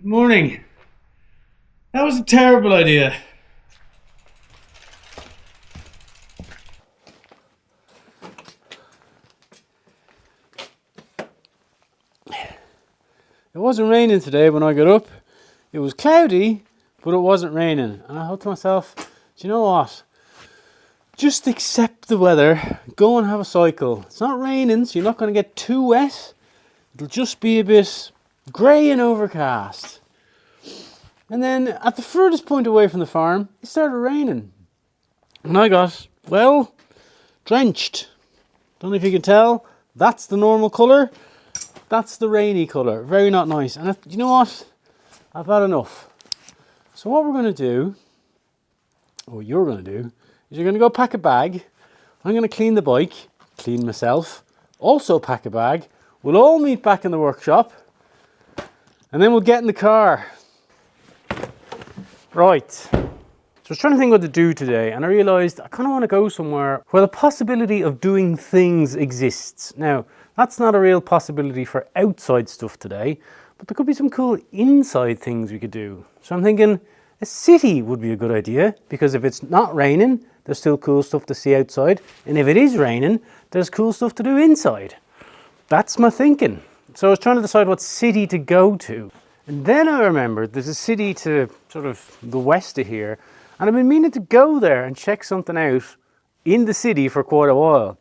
Morning. That was a terrible idea. It wasn't raining today when I got up. It was cloudy, but it wasn't raining. And I thought to myself, do you know what? Just accept the weather, go and have a cycle. It's not raining, so you're not going to get too wet. It'll just be a bit grey and overcast. And then at the furthest point away from the farm, it started raining. And I got, well, drenched. Don't know if you can tell, that's the normal colour. That's the rainy colour. Very not nice. And you know what? I've had enough. So what we're going to do, or what you're going to do, is you're going to go pack a bag. I'm going to clean the bike, clean myself, also pack a bag. We'll all meet back in the workshop, and then we'll get in the car. Right. So I was trying to think what to do today, and I realised I kind of want to go somewhere where the possibility of doing things exists. Now, that's not a real possibility for outside stuff today, but there could be some cool inside things we could do. So I'm thinking a city would be a good idea, because if it's not raining, there's still cool stuff to see outside. And if it is raining, there's cool stuff to do inside. That's my thinking. So I was trying to decide what city to go to. And then I remembered there's a city to sort of the west of here. And I've been meaning to go there and check something out in the city for quite a while.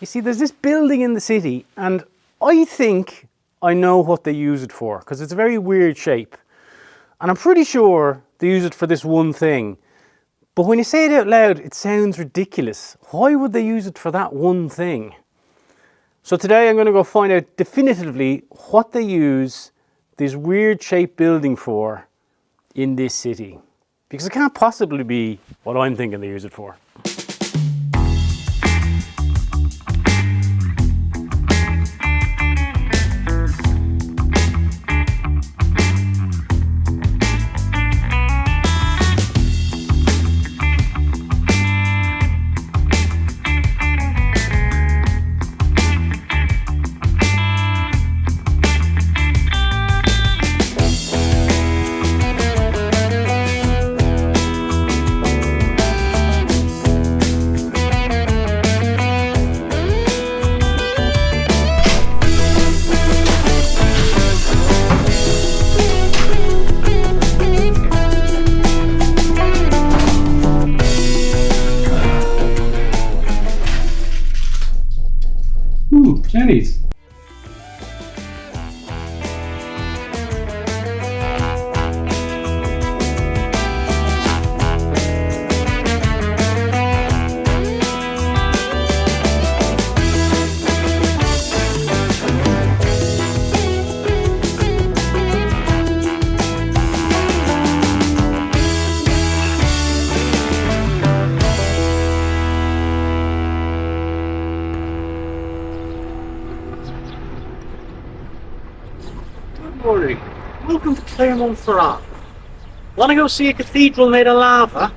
You see, there's this building in the city, and I think I know what they use it for, because it's a very weird shape. And I'm pretty sure they use it for this one thing. But when you say it out loud, it sounds ridiculous. Why would they use it for that one thing? So today I'm going to go find out definitively what they use this weird shaped building for in this city. Because it can't possibly be what I'm thinking they use it for. Jenny's. Morning. Welcome to Clermont-Ferrand. Want to go see a cathedral made of lava?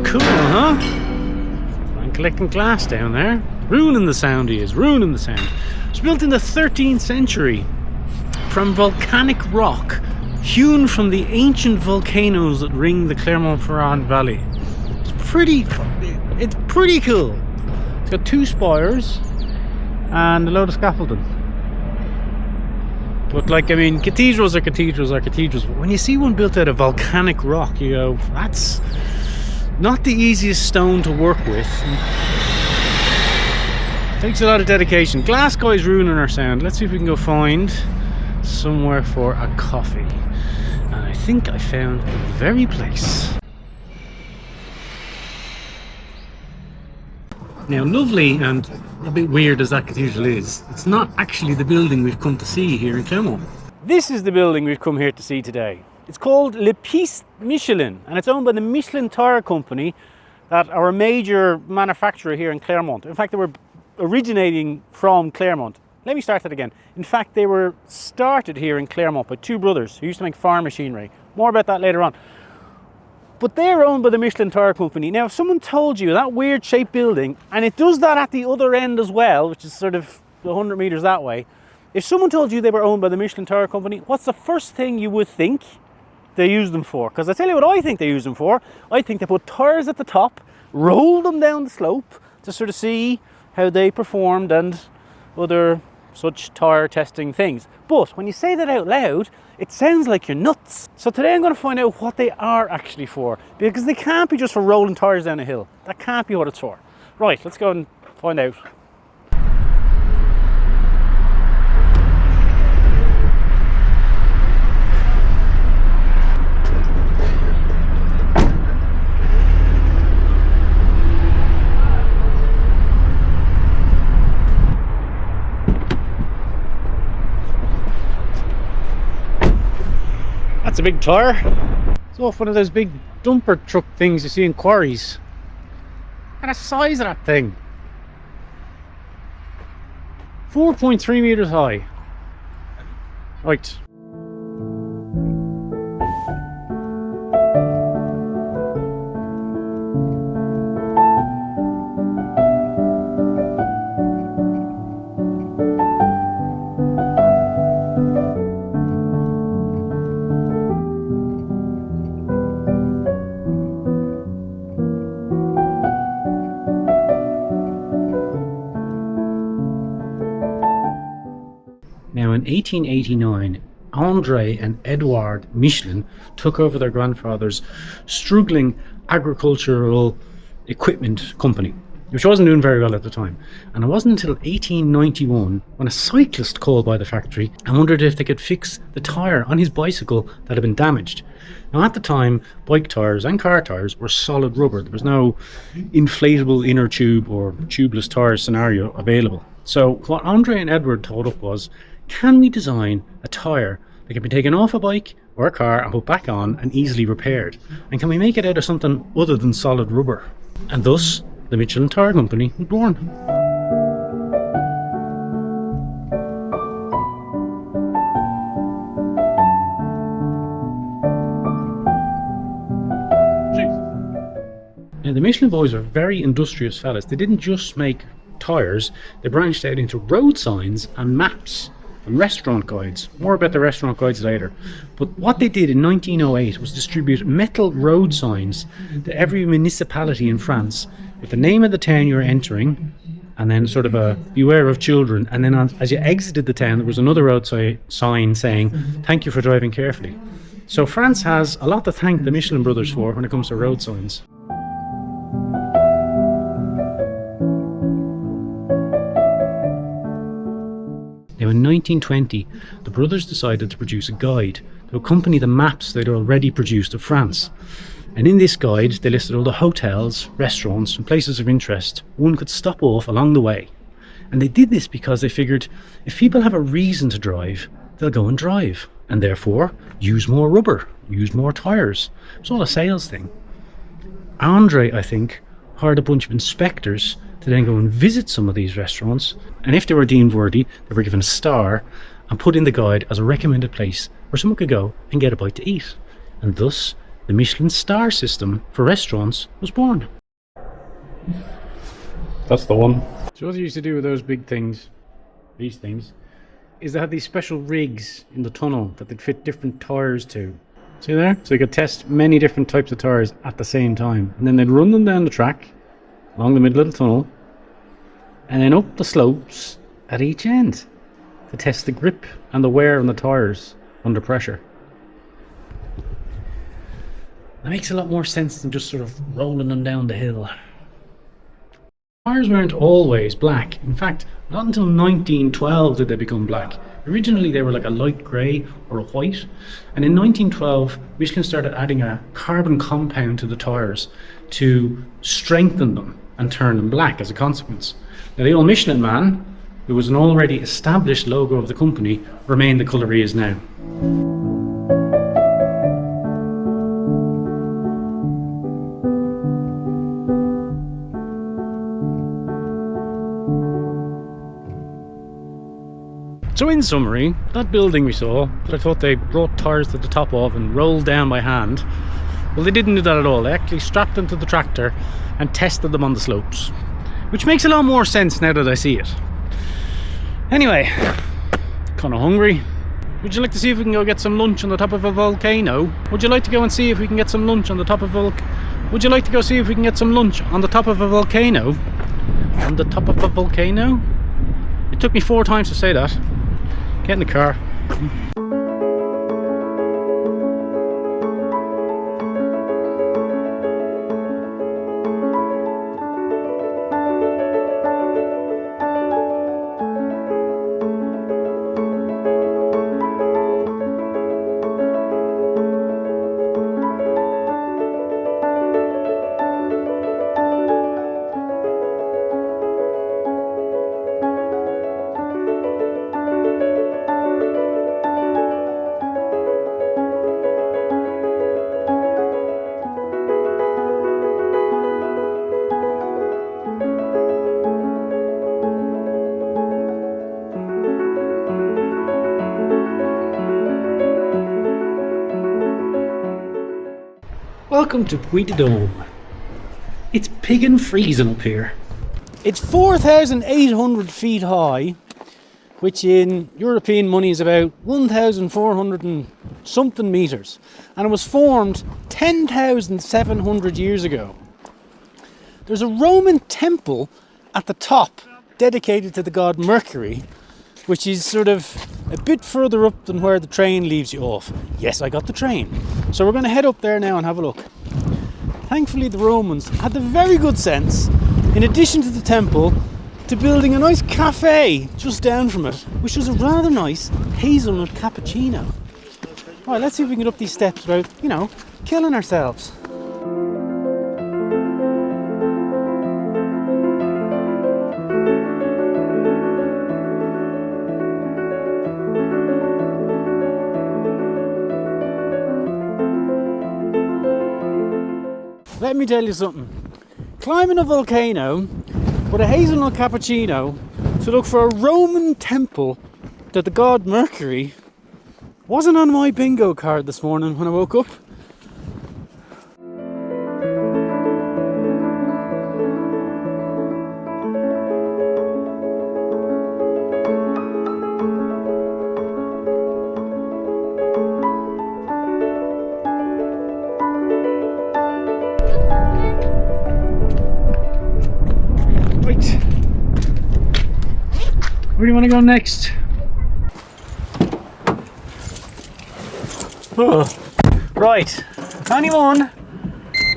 Cool, huh? I'm collecting glass down there. Ruining the sound he is, ruining the sound. It was built in the 13th century from volcanic rock hewn from the ancient volcanoes that ring the Clermont-Ferrand valley. It's pretty cool. It's got 2 spires and a load of scaffolding. But like, I mean, cathedrals are cathedrals. But when you see one built out of volcanic rock, you go, Not the easiest stone to work with. Takes a lot of dedication. Glasgow's ruining our sound. Let's see if we can go find somewhere for a coffee. And I think I found the very place. Now, lovely and a bit weird as that cathedral is, it's not actually the building we've come to see here in Clermont. This is the building we've come here to see today. It's called Le Piste Michelin, and it's owned by the Michelin tire company that are a major manufacturer here in Clermont. In fact, they were originating from Clermont. Let me start that again. In fact, they were started here in Clermont by two brothers who used to make farm machinery. More about that later on. But they're owned by the Michelin tire company. Now, if someone told you that weird shaped building, and it does that at the other end as well, which is sort of 100 meters that way, if someone told you they were owned by the Michelin tire company, what's the first thing you would think they use them for? Because I tell you what I think they use them for. I think they put tires at the top, roll them down the slope to sort of see how they performed and other such tire testing things. But when you say that out loud, it sounds like you're nuts. So today I'm going to find out what they are actually for, because they can't be just for rolling tires down a hill. That can't be what it's for. Right, let's go and find out. That's a big tire. It's off one of those big dumper truck things you see in quarries. Look at the size of that thing. 4.3 meters high. Right. Now in 1889, André and Edouard Michelin took over their grandfather's struggling agricultural equipment company, which wasn't doing very well at the time. And it wasn't until 1891 when a cyclist called by the factory and wondered if they could fix the tyre on his bicycle that had been damaged. Now at the time, bike tyres and car tyres were solid rubber. There was no inflatable inner tube or tubeless tyre scenario available. So what André and Edward thought up was, can we design a tyre that can be taken off a bike or a car and put back on and easily repaired? And can we make it out of something other than solid rubber? And thus, the Michelin Tire Company was born. Now, the Michelin boys are very industrious fellas. They didn't just make tyres, they branched out into road signs and maps and restaurant guides. More about the restaurant guides later. But what they did in 1908 was distribute metal road signs to every municipality in France with the name of the town you're entering, and then sort of a beware of children, and then as you exited the town there was another road sign saying thank you for driving carefully. So France has a lot to thank the Michelin brothers for when it comes to road signs. Now in 1920, the brothers decided to produce a guide to accompany the maps they'd already produced of France. And in this guide, they listed all the hotels, restaurants and places of interest one could stop off along the way. And they did this because they figured if people have a reason to drive, they'll go and drive. And therefore, use more rubber, use more tyres. It's all a sales thing. André, I think, hired a bunch of inspectors to then go and visit some of these restaurants, and if they were deemed worthy, they were given a star and put in the guide as a recommended place where someone could go and get a bite to eat. And thus, the Michelin star system for restaurants was born. That's the one. So what they used to do with those big things, these things, is they had these special rigs in the tunnel that they'd fit different tyres to. See there? So you could test many different types of tyres at the same time. And then they'd run them down the track, along the middle of the tunnel, and then up the slopes at each end to test the grip and the wear on the tyres under pressure. It makes a lot more sense than just sort of rolling them down the hill. Tires weren't always black. In fact, not until 1912 did they become black. Originally they were like a light grey or a white, and in 1912 Michelin started adding a carbon compound to the tires to strengthen them and turn them black as a consequence. Now the old Michelin man, who was an already established logo of the company, remained the colour he is now. So in summary, that building we saw, that I thought they brought tyres to the top of and rolled down by hand, well, they didn't do that at all. They actually strapped them to the tractor and tested them on the slopes, which makes a lot more sense now that I see it. Anyway, kind of hungry. Would you like to see if we can go get some lunch on the top of a volcano? Would you like to go and see if we can get some lunch on the top of a Would you like to go see if we can get some lunch on the top of a volcano? On the top of a volcano? It took me 4 times to say that. Get in the car. Welcome to Puy de Dôme. It's piggin' freezing up here. It's 4,800 feet high, which in European money is about 1,400 and something meters, and it was formed 10,700 years ago. There's a Roman temple at the top dedicated to the god Mercury, which is sort of a bit further up than where the train leaves you off. Yes, I got the train. So we're going to head up there now and have a look. Thankfully the Romans had the very good sense, in addition to the temple, to building a nice cafe just down from it, which was a rather nice hazelnut cappuccino. Alright, let's see if we can get up these steps without, killing ourselves. Let me tell you something. Climbing a volcano with a hazelnut cappuccino to look for a Roman temple to the god Mercury wasn't on my bingo card this morning when I woke up. Where do you want to go next? Right, if anyone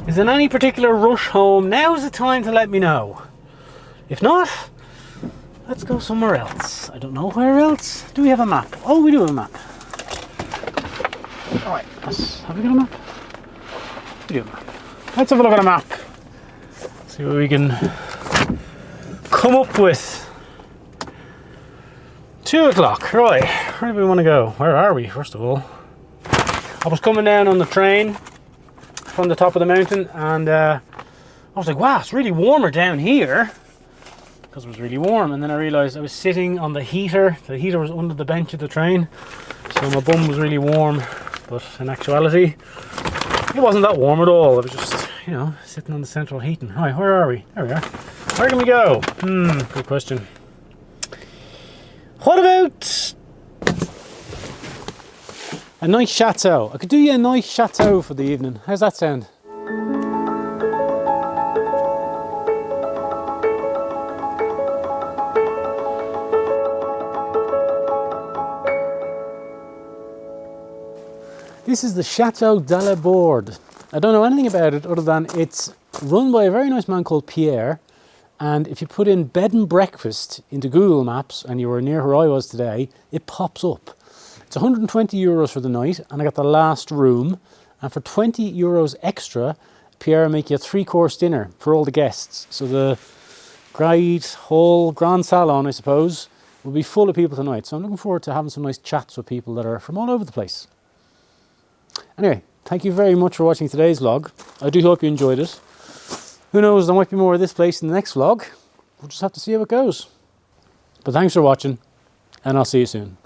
is in any particular rush home, now's the time to let me know. If not, let's go somewhere else. I don't know where else. Do we have a map? Oh, we do have a map. Alright, have we got a map? We do have a map. Let's have a look at a map. See what we can come up with. 2 o'clock, right, where do we want to go? Where are we, first of all? I was coming down on the train from the top of the mountain, and I was like, wow, it's really warmer down here, because it was really warm, and then I realised I was sitting on the heater was under the bench of the train, so my bum was really warm, but in actuality, it wasn't that warm at all. I was just, sitting on the central heating. Right, where are we? There we are. Where can we go? Good question. What about a nice chateau? I could do you a nice chateau for the evening. How's that sound? This is the Chateau de la Borde. I don't know anything about it other than it's run by a very nice man called Pierre. And if you put in bed and breakfast into Google Maps and you were near where I was today, it pops up. It's 120 euros for the night, and I got the last room. And for 20 euros extra, Pierre will make you a 3-course dinner for all the guests. So the whole Grand Salon, I suppose, will be full of people tonight. So I'm looking forward to having some nice chats with people that are from all over the place. Anyway, thank you very much for watching today's vlog. I do hope you enjoyed it. Who knows, there might be more of this place in the next vlog. We'll just have to see how it goes. But thanks for watching, and I'll see you soon.